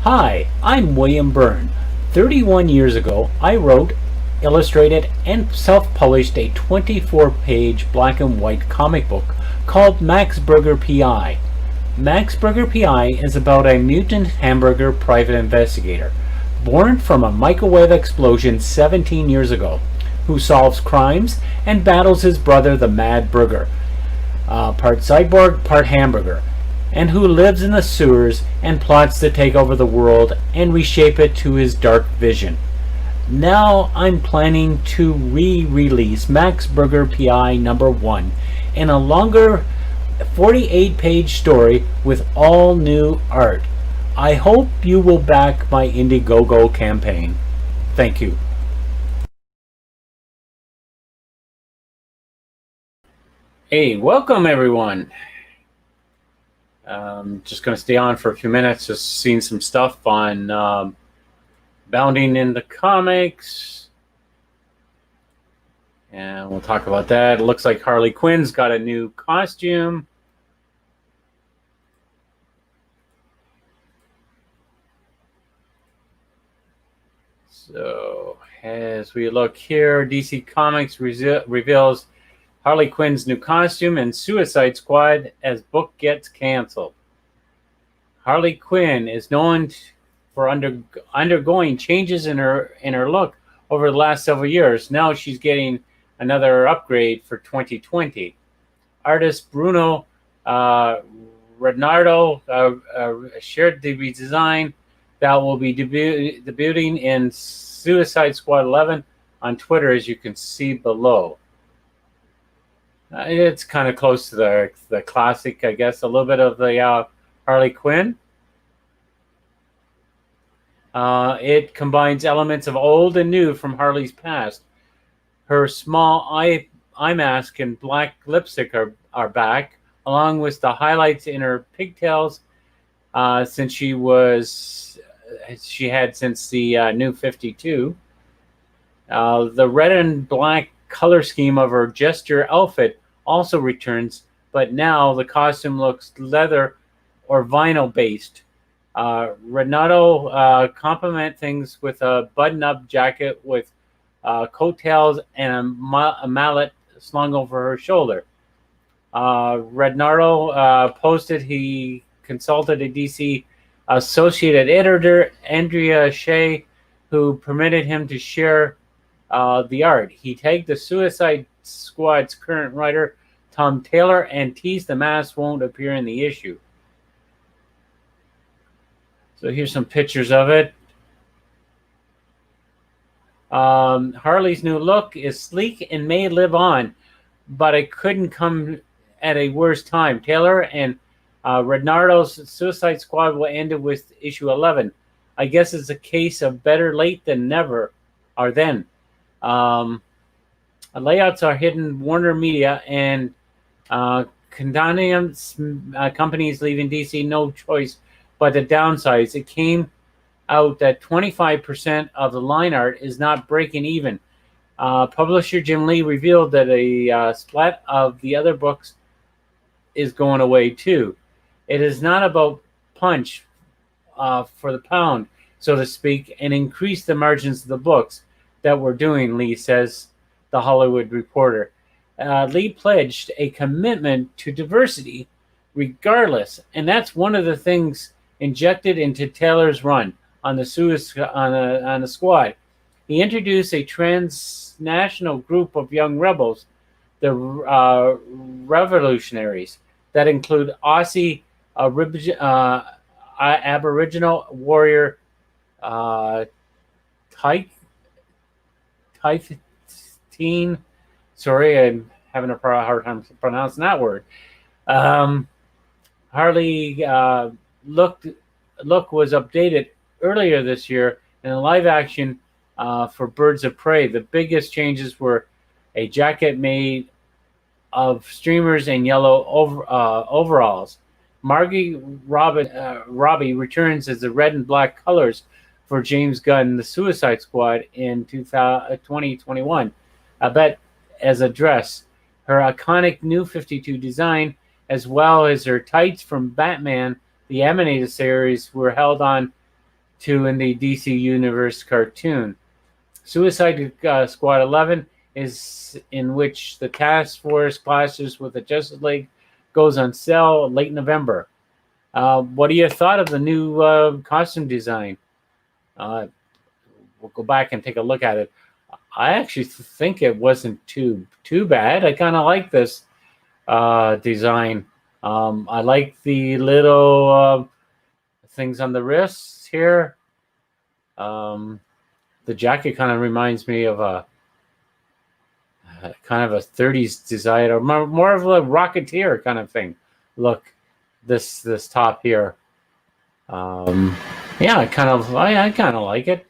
Hi, I'm William Byrne. 31 years ago, I wrote, illustrated, and self-published a 24-page black and white comic book called Max Burger P.I. Max Burger P.I. is about a mutant hamburger private investigator, born from a microwave explosion 17 years ago, who solves crimes and battles his brother the Mad Burger, part cyborg, part hamburger, and who lives in the sewers and plots to take over the world and reshape it to his dark vision. Now I'm planning to re-release Max Burger P.I. number 1 in a longer 48-page story with all new art. I hope you will back my Indiegogo campaign. Thank you. Hey, welcome everyone. Just going to stay on for a few minutes, just seeing some stuff on Bounding in the Comics. And we'll talk about that. It looks like Harley Quinn's got a new costume. So as we look here, DC Comics reveals Harley Quinn's new costume and Suicide Squad as book gets canceled. Harley Quinn is known for undergoing changes in her look over the last several years. Now she's getting another upgrade for 2020. Artist Bruno Renardo shared the redesign that will be debuting in Suicide Squad 11 on Twitter, as you can see below. It's kind of close to the classic, I guess, a little bit of the Harley Quinn. It combines elements of old and new from Harley's past. Her small eye mask and black lipstick are back, along with the highlights in her pigtails since she had since the New 52. The red and black color scheme of her Jester outfit also returns, but now the costume looks leather or vinyl based. Renato complement things with a button-up jacket with coattails and a mallet slung over her shoulder. Renato posted he consulted a DC associate editor, Andrea Shea, who permitted him to share the art. He tagged the Suicide Squad's current writer, Tom Taylor, and teased the mask won't appear in the issue. So here's some pictures of it. Harley's new look is sleek and may live on, but it couldn't come at a worse time. Taylor and Renardo's Suicide Squad will end with issue 11. I guess it's a case of better late than never, or then. Layouts are hidden. Warner Media and Condominium companies leaving DC no choice but to downsize. It came out that 25% of the line art is not breaking even. Publisher Jim Lee revealed that a splat of the other books is going away too. It is not about punch for the pound, so to speak, and increase the margins of the books that we're doing, Lee says, The Hollywood Reporter. Lee pledged a commitment to diversity regardless, and that's one of the things injected into Taylor's run on the Squad. He introduced a transnational group of young rebels, the Revolutionaries, that include Aussie Aboriginal warrior Typhine. Sorry, I'm having a hard time pronouncing that word. Harley look was updated earlier this year in a live action for Birds of Prey. The biggest changes were a jacket made of streamers and yellow overalls. Margie Robbie returns as the red and black colors for James Gunn, The Suicide Squad in 2021. I bet as a dress. Her iconic New 52 design, as well as her tights from Batman, the animated series, were held on to in the DC Universe cartoon. Suicide Squad 11 is in which the task force clashes with the Justice League goes on sale late November. What do you thought of the new costume design? We'll go back and take a look at it. I actually think it wasn't too bad. I kind of like this design. I like the little things on the wrists here. The jacket kind of reminds me of a kind of a 30s design, or more of a Rocketeer kind of thing. Look, this top here. Yeah, I kind of like it.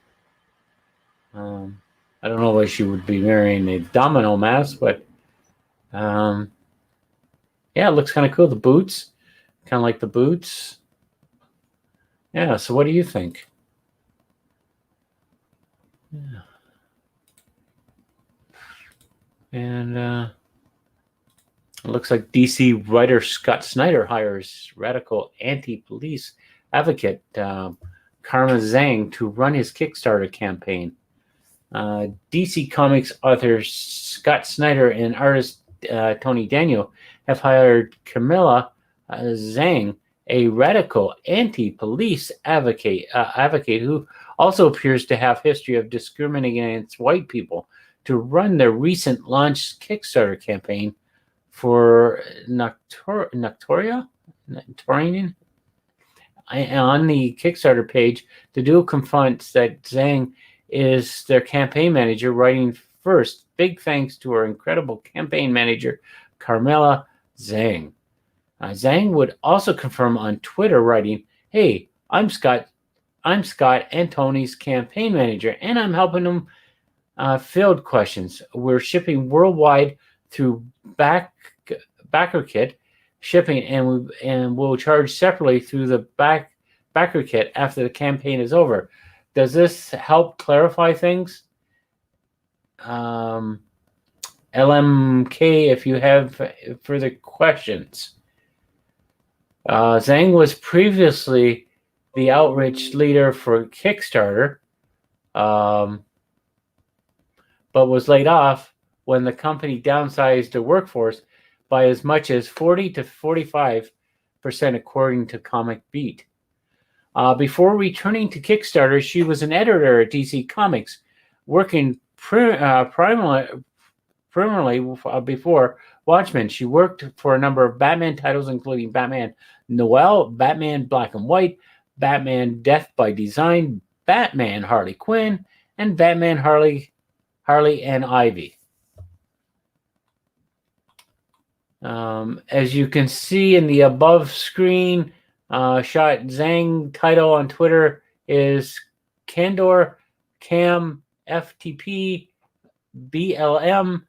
I don't know why she would be wearing a domino mask, but yeah, it looks kind of cool. The boots, kind of like the boots. Yeah. So, what do you think? Yeah. And it looks like DC writer Scott Snyder hires radical anti-police advocate Karma Zhang to run his Kickstarter campaign. DC Comics author Scott Snyder and artist Tony Daniel have hired Camilla Zhang, a radical anti-police advocate who also appears to have history of discriminating against white people, to run their recent launched Kickstarter campaign for Noctoria. On the Kickstarter page, the duo confronts that Zhang is their campaign manager, writing first, "Big thanks to our incredible campaign manager, Carmela Zhang." Zhang would also confirm on Twitter, writing, "Hey, I'm Scott and Tony's campaign manager, and I'm helping them field questions. We're shipping worldwide through BackerKit shipping, and we'll charge separately through the BackerKit after the campaign is over. Does this help clarify things? LMK, if you have further questions." Zhang was previously the outreach leader for Kickstarter, but was laid off when the company downsized their workforce by as much as 40 to 45%, according to Comic Beat. Before returning to Kickstarter, she was an editor at DC Comics, working primarily before Watchmen. She worked for a number of Batman titles, including Batman Noel, Batman Black and White, Batman Death by Design, Batman Harley Quinn, and Batman Harley and Ivy. As you can see in the above screen shot, Zhang title on Twitter is Candor Cam FTP BLM.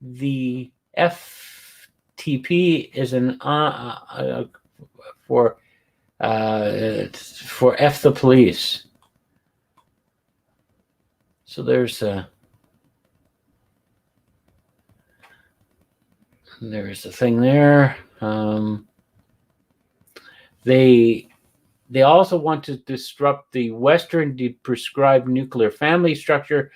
The FTP is an for F the police. So there's a thing there. They also want to disrupt the Western prescribed nuclear family structure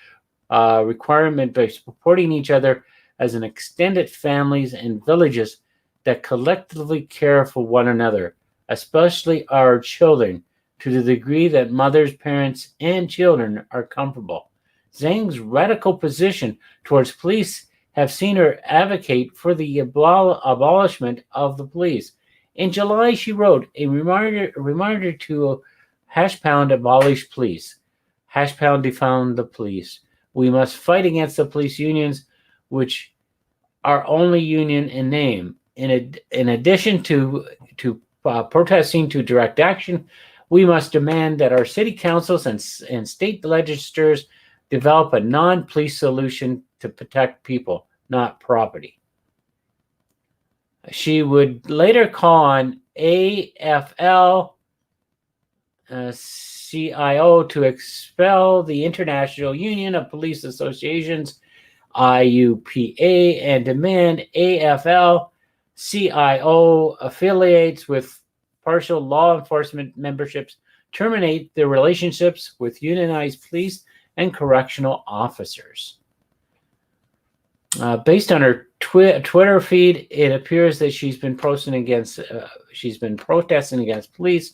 requirement by supporting each other as an extended families and villages that collectively care for one another, especially our children, to the degree that mothers, parents, and children are comfortable. Zhang's radical position towards police have seen her advocate for the abolishment of the police. In July, she wrote a reminder to #pound abolish police, #pound defund the police. We must fight against the police unions, which are only union in name. In addition to protesting to direct action, we must demand that our city councils and state legislatures develop a non-police solution to protect people, not property. She would later call on AFL-CIO to expel the International Union of Police Associations, IUPA, and demand AFL-CIO affiliates with partial law enforcement memberships terminate their relationships with unionized police and correctional officers. Based on her Twitter feed, it appears that she's been protesting against police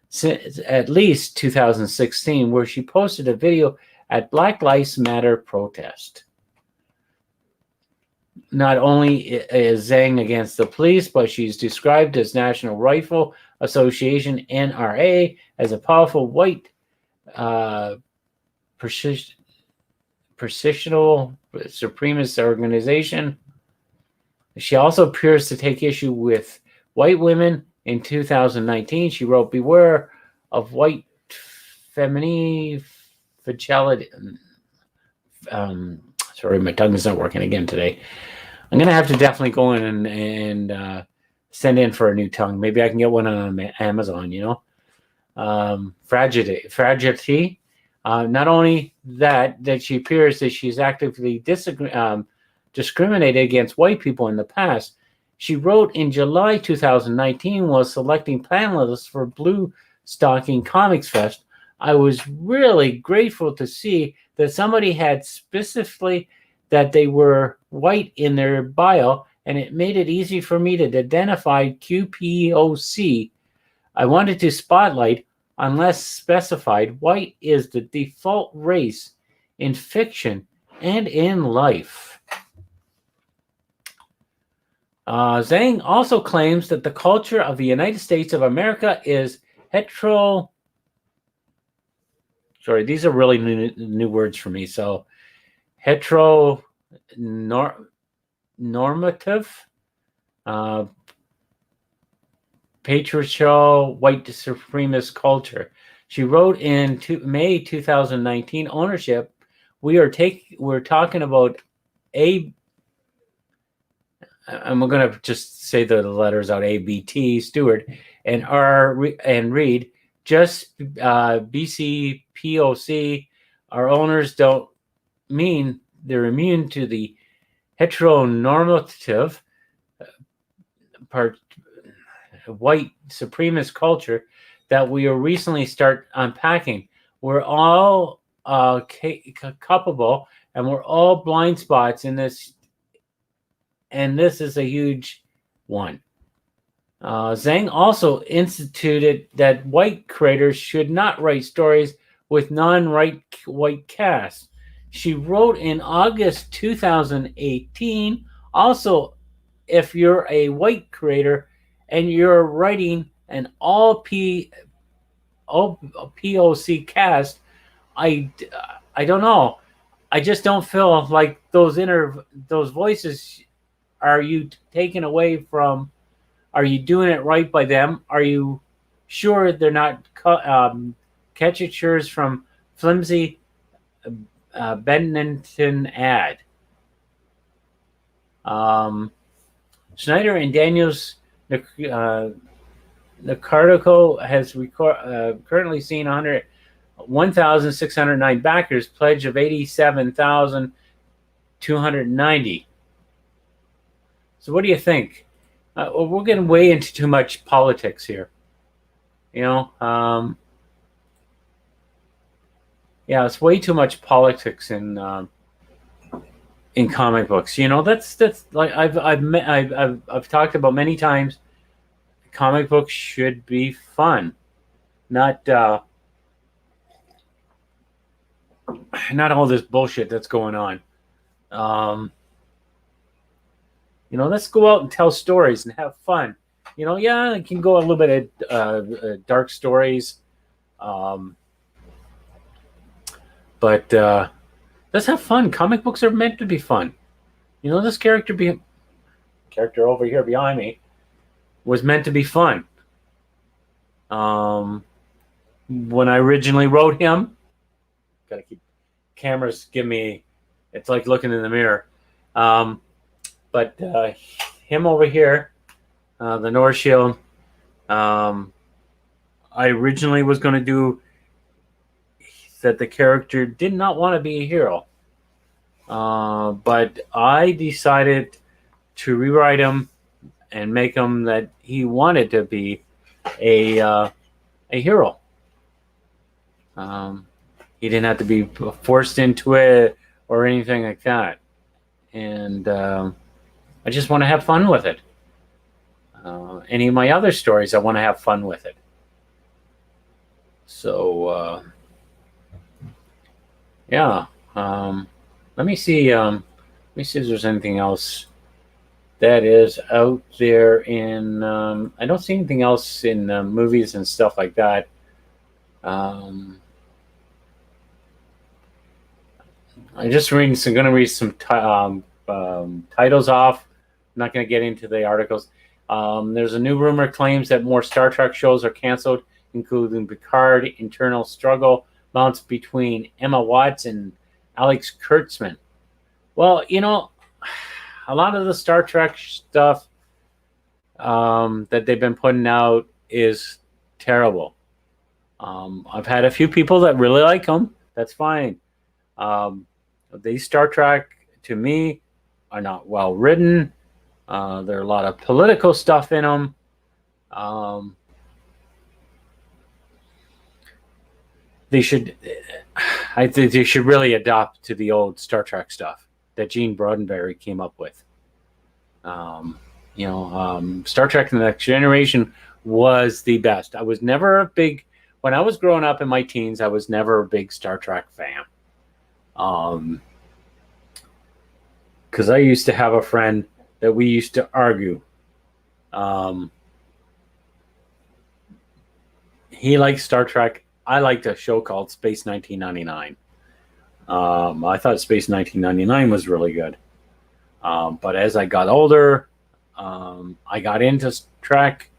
since at least 2016, where she posted a video at Black Lives Matter protest. Not only is Zhang against the police, but she's described as National Rifle Association (NRA) as a powerful white precisional supremacist organization. She also appears to take issue with white women. In 2019, she wrote, "Beware of white feminine fragility." Sorry, my tongue is not working again today. I'm going to have to definitely go in and send in for a new tongue. Maybe I can get one on Amazon, Fragility. Not only that she appears that she's actively discriminated against white people in the past. She wrote in July 2019 while selecting panelists for Blue Stocking Comics Fest, "I was really grateful to see that somebody had specifically that they were white in their bio, and it made it easy for me to identify QPOC. I wanted to spotlight, unless specified, white is the default race in fiction and in life." Zhang also claims that the culture of the United States of America is hetero. Sorry, these are really new words for me. So, heteronormative, patriarchal, white supremacist culture. She wrote in May 2019, "Ownership. We're talking about I'm going to just say the letters out: ABT, Stewart, and Reed, just BCPOC. Our owners don't mean they're immune to the heteronormative white supremacist culture that we are recently start unpacking. We're all culpable, and we're all blind spots in this. And this is a huge one." Zhang also instituted that white creators should not write stories with non-white cast. She wrote in August 2018, also, "If you're a white creator and you're writing an all POC cast, I don't know. I just don't feel like those voices. Are you taken away from? Are you doing it right by them? Are you sure they're not caricatures from flimsy Benetton ad?" Schneider and Daniels Nicardico has currently seen 1,609 backers, pledge of 87,290. So what do you think? We're getting way into too much politics here. Yeah, it's way too much politics in comic books. That's like I've talked about many times. Comic books should be fun, not all this bullshit that's going on. Let's go out and tell stories and have fun. Yeah, it can go a little bit of dark stories, but let's have fun. Comic books are meant to be fun. This character over here behind me was meant to be fun. When I originally wrote him, gotta keep cameras give me. It's like looking in the mirror. But him over here, the North Shield, I originally was going to do that the character did not want to be a hero. But I decided to rewrite him and make him that he wanted to be a hero. He didn't have to be forced into it or anything like that. And I just want to have fun with it. Any of my other stories, I want to have fun with it. So, yeah. Let me see. Let me see if there's anything else that is out there in. I don't see anything else in movies and stuff like that. I'm just reading. So I'm going to read some titles off. I'm not going to get into the articles. There's a new rumor claims that more Star Trek shows are canceled, including Picard. Internal struggle mounts between Emma Watts and Alex Kurtzman. Well, a lot of the Star Trek stuff that they've been putting out is terrible. I've had a few people that really like them. That's fine. These Star Trek, to me, are not well written. There are a lot of political stuff in them. I think they should really adopt to the old Star Trek stuff that Gene Roddenberry came up with. Star Trek: The Next Generation was the best. I was never a big, when I was growing up in my teens, I was never a big Star Trek fan. Because I used to have a friend that we used to argue. He liked Star Trek. I liked a show called Space 1999. I thought Space 1999 was really good. But as I got older, I got into Trek.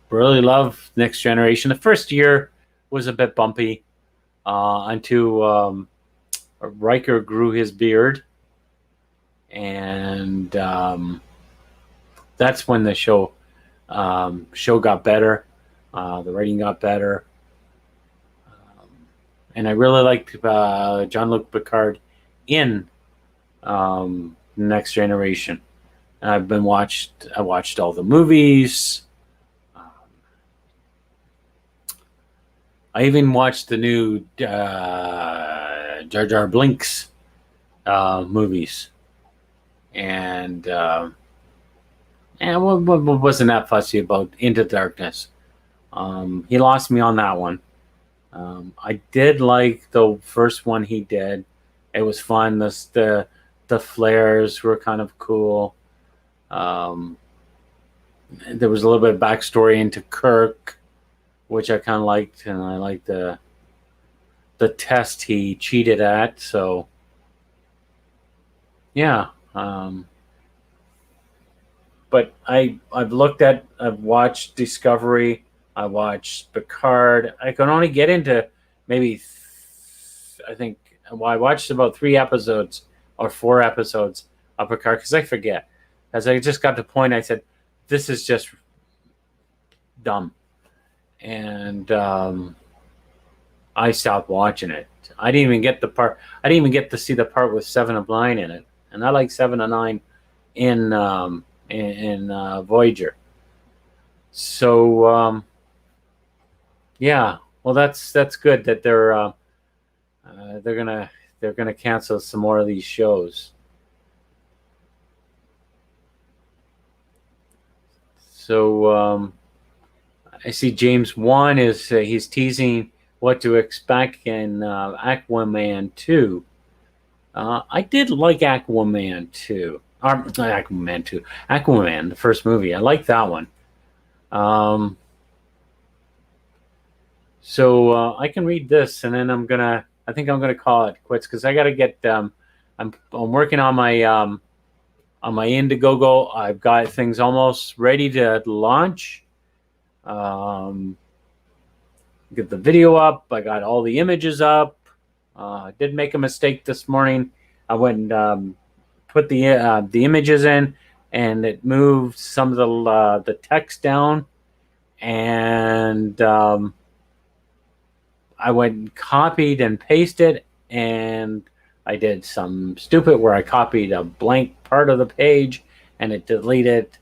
Really loved Next Generation. The first year was a bit bumpy until Riker grew his beard. And that's when the show got better. The writing got better. And I really liked Jean-Luc Picard in Next Generation. And I watched all the movies. I even watched the new Jar Jar Binks movies. And wasn't that fussy about Into Darkness. He lost me on that one. I did like the first one he did. It was fun. The flares were kind of cool. There was a little bit of backstory into Kirk, which I kind of liked, and I liked the test he cheated at. So, yeah. But I've watched Discovery. I watched Picard. I can only get into maybe, I watched about 3 episodes or 4 episodes of Picard because I forget. As I just got to the point, I said, this is just dumb. And I stopped watching it. I didn't even get to see the part with Seven of Nine in it. And I like Seven of Nine in Voyager. So, yeah, well, that's good that they're gonna cancel some more of these shows. So I see James Wan is he's teasing what to expect in Aquaman 2. I did like Aquaman 2. Not Aquaman 2. Aquaman, the first movie. I like that one. So I can read this, and then I think I'm gonna call it quits because I gotta get. I'm working on my Indiegogo. I've got things almost ready to launch. Get the video up. I got all the images up. I did make a mistake this morning. I went and put the images in, and it moved some of the text down, and I went and copied and pasted, and I did some stupid where I copied a blank part of the page and it deleted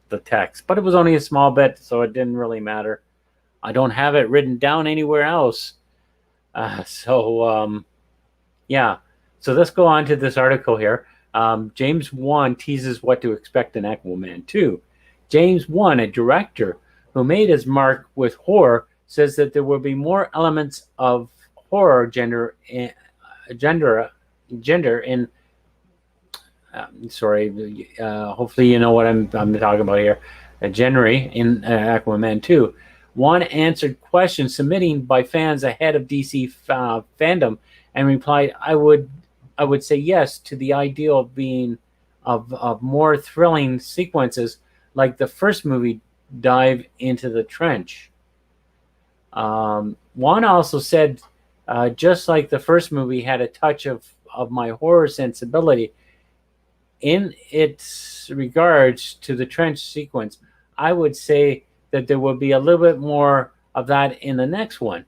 the text. But it was only a small bit, so it didn't really matter. I don't have it written down anywhere else. Yeah. So let's go on to this article here. James Wan teases what to expect in Aquaman 2. James Wan, a director who made his mark with horror, says that there will be more elements of horror gender in hopefully you know what I'm talking about here. Genre in Aquaman 2. Wan answered questions submitted by fans ahead of DC fandom and replied, I would say yes to the idea of being of more thrilling sequences like the first movie, dive into the trench. Wan also said, just like the first movie had a touch of my horror sensibility, in its regards to the trench sequence, I would say that there will be a little bit more of that in the next one.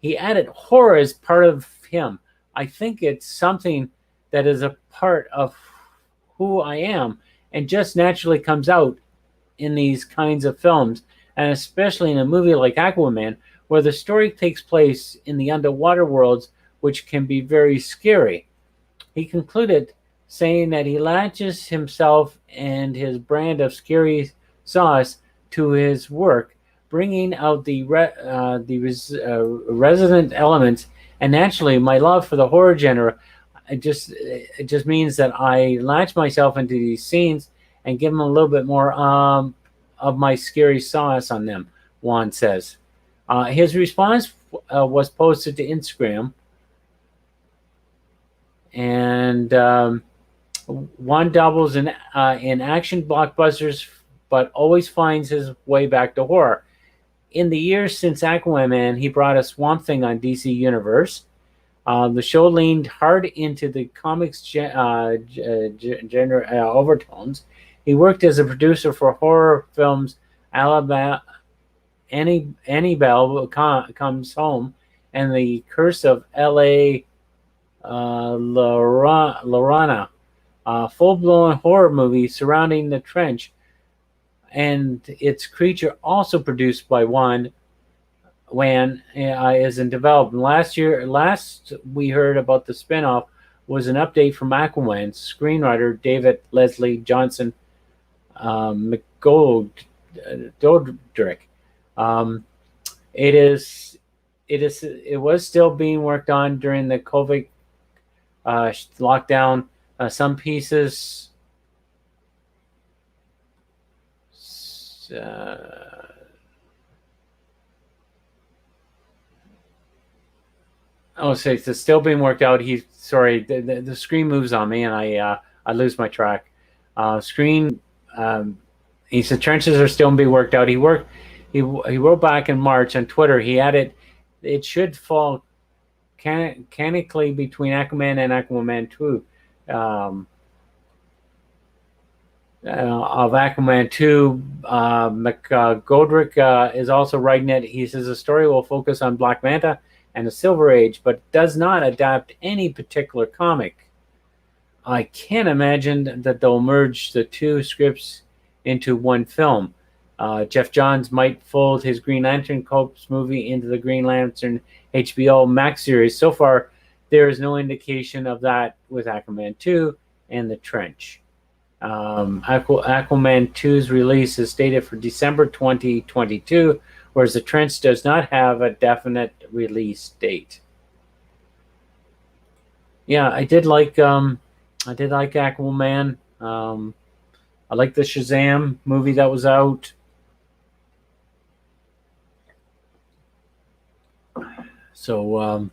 He added, horror is part of him. I think it's something that is a part of who I am and just naturally comes out in these kinds of films, and especially in a movie like Aquaman, where the story takes place in the underwater worlds, which can be very scary. He concluded saying that he latches himself and his brand of scary sauce to his work, bringing out the resident elements, and naturally, my love for the horror genre. It just means that I latch myself into these scenes and give them a little bit more of my scary sauce on them. Wan says. His response was posted to Instagram, and Wan doubles in action blockbusters, but always finds his way back to horror. In the years since Aquaman, he brought us Swamp Thing on DC Universe. The show leaned hard into the comics genre overtones. He worked as a producer for horror films Annabelle Comes Home and The Curse of L.A. Llorona, a full-blown horror movie surrounding the trench and its creature, also produced by Wan, is in development. Last we heard about the spinoff was an update from Aquaman screenwriter David Leslie Johnson McGoldrick. It was still being worked on during the COVID lockdown. Some pieces. It's still being worked out. The screen moves on me, and I lose my track. He said trenches are still being worked out. He wrote back in March on Twitter. He added, it should fall canonically between Aquaman and Aquaman 2. Of Aquaman 2, McGoldrick is also writing it. He says the story will focus on Black Manta and the Silver Age, but does not adapt any particular comic. I can't imagine that they'll merge the two scripts into one film. Jeff Johns might fold his Green Lantern Corps movie into the Green Lantern HBO Max series. So far, there is no indication of that with Aquaman 2 and The Trench. Aquaman 2's release is stated for December 2022, whereas The Trench does not have a definite release date. Yeah, I did like Aquaman. I like the Shazam movie that was out. So,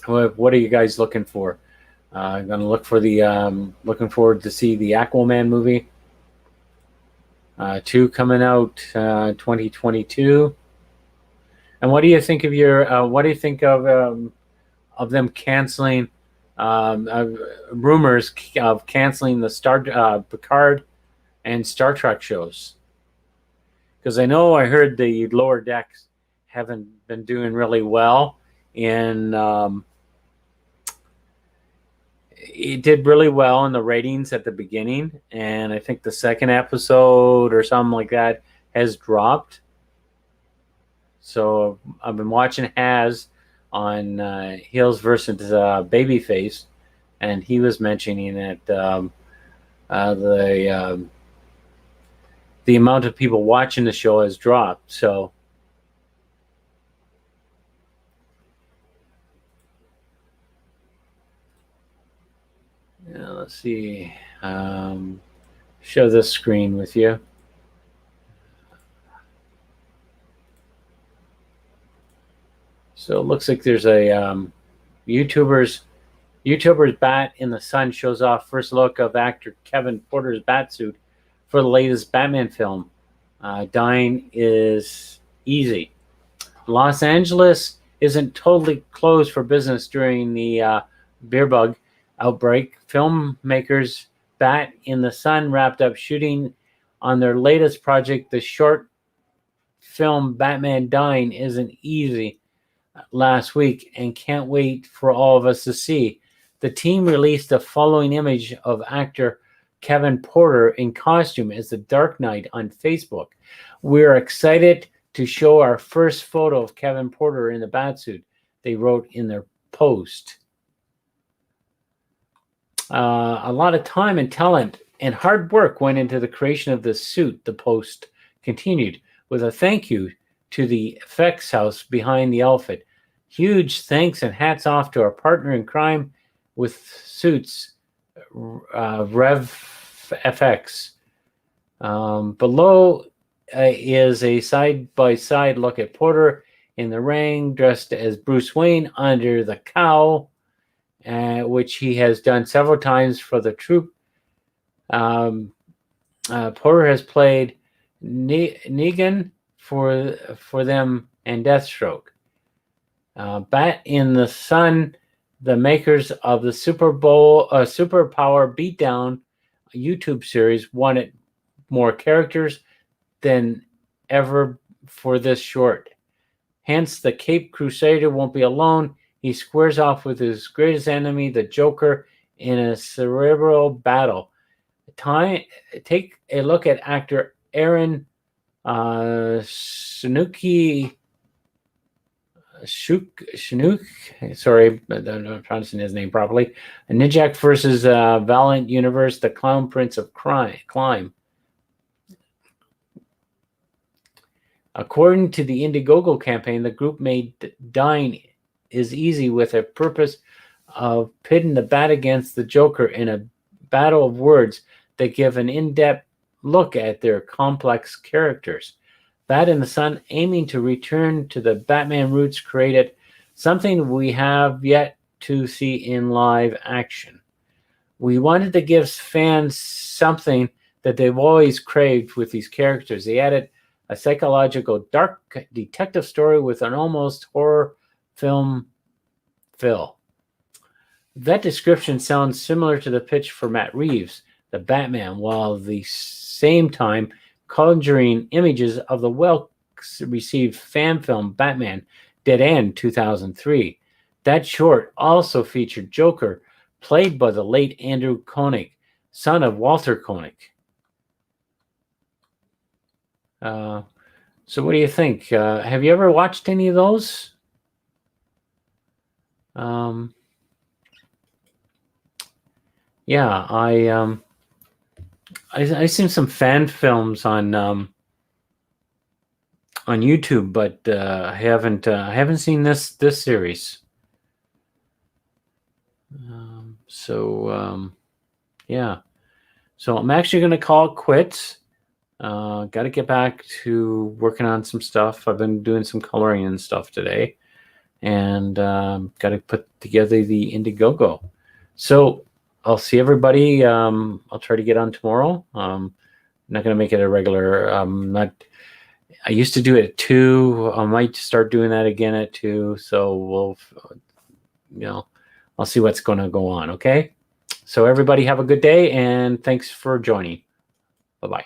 what are you guys looking for? I'm gonna look for looking forward to see the Aquaman movie. 2 coming out 2022. And what do you think of of them canceling rumors of canceling the Picard and Star Trek shows? Because I heard the Lower Decks haven't been doing really well, and it did really well in the ratings at the beginning, and I think the second episode or something like that has dropped. So I've been watching Haz on Heels versus Babyface, and he was mentioning that the amount of people watching the show has dropped. So let's see. Show this screen with you. So it looks like there's a YouTuber's bat in the sun shows off first look of actor Kevin Porter's batsuit for the latest Batman film. Dying is easy. Los Angeles isn't totally closed for business during the beer bug outbreak. Filmmakers Bat in the Sun wrapped up shooting on their latest project, the short film Batman Dying Isn't Easy, last week, and can't wait for all of us to see. The team released the following image of actor Kevin Porter in costume as the Dark Knight on Facebook. We're excited to show our first photo of Kevin Porter in the batsuit, they wrote in their post. A lot of time and talent and hard work went into the creation of this suit, the post continued, with a thank you to the effects house behind the outfit. Huge thanks and hats off to our partner in crime with suits, Rev FX. Below is a side-by-side look at Porter in the ring, dressed as Bruce Wayne under the cowl, which he has done several times for the troupe. Porter has played Negan for them and Deathstroke. Bat in the Sun, the makers of the Superpower Beatdown YouTube series, wanted more characters than ever for this short. Hence, the Cape Crusader won't be alone. He squares off with his greatest enemy, the Joker, in a cerebral battle. Take a look at actor Aaron Chinook. Sorry, I'm not pronouncing his name properly. Nijak versus Valiant Universe, the Clown Prince of Crime. According to the Indiegogo campaign, the group made Dying is Easy with a purpose of pitting the Bat against the Joker in a battle of words that give an in-depth look at their complex characters. Bat in the Sun, aiming to return to the Batman roots, created something we have yet to see in live action. We wanted to give fans something that they've always craved with these characters. They added a psychological dark detective story with an almost horror film feel. That description sounds similar to the pitch for Matt Reeves, the Batman, while at the same time conjuring images of the well-received fan film Batman Dead End 2003. That short also featured Joker, played by the late Andrew Koenig, son of Walter Koenig. So what do you think? Have you ever watched any of those? Yeah, I've seen some fan films on YouTube, but I haven't seen this series. Yeah. So I'm actually going to call it quits. Got to get back to working on some stuff. I've been doing some coloring and stuff today, and got to put together the Indiegogo. So I'll see everybody. I'll try to get on tomorrow. I'm not going to make it a regular. I used to do it at 2. I might start doing that again at 2. So I'll see what's going to go on. Okay. So everybody have a good day, and thanks for joining. Bye-bye.